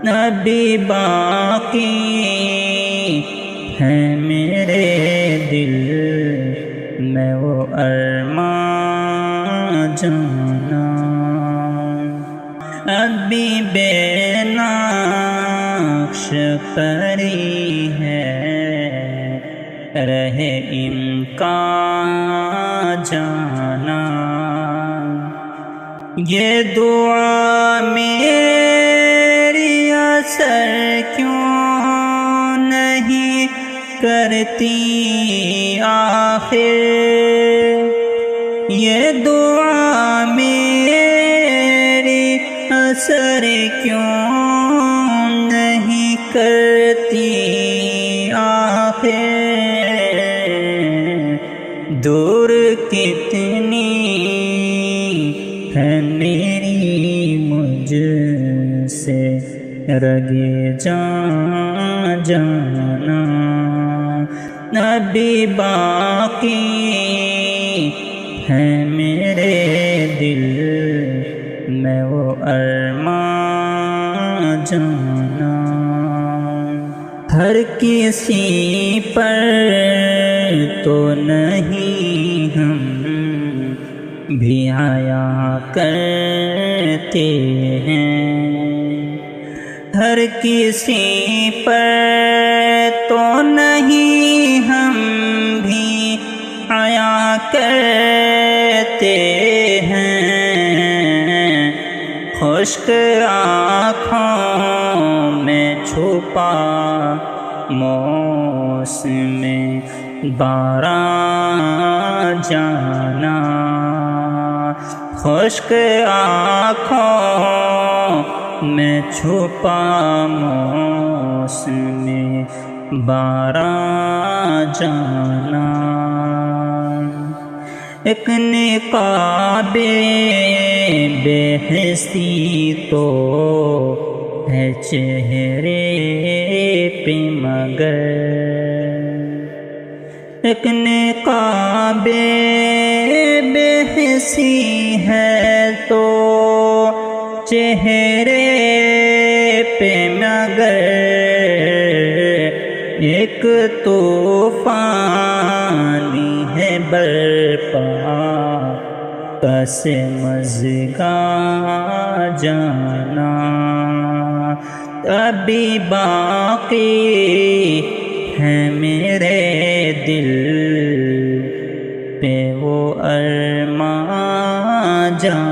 ابھی باقی ہے میرے دل میں وہ ارمان جانا، ابھی بے نقش پری ہے رہے ان کا جانا، یہ دعا میری اثر کیوں نہیں کرتی آخر، یہ دعا میری اثر کیوں نہیں کرتی آخر، دور کتنی ہے میری مجھ سے رگے جانا، ابھی باقی ہے میرے دل میں وہ ارمان جانا، ہر کسی پر تو نہیں ہم بھی حیا کرتے ہیں، ہر کسی پر تو نہیں ہم بھی حیا کرتے ہیں، خشک آنکھوں میں چھپا موسم باران جانا، خشک آنکھوں میں چھپا موسم باران جانا، ایک نقاب بے حسی تو ہے چہرے پہ مگر، ایک نقاب بے حسی ہے تو چہرے پہ مگر، ایک طوفانی ہے برپا کس مژگاں جانا، ابھی باقی ہے میرے دل پہ وہ ارمان جانا۔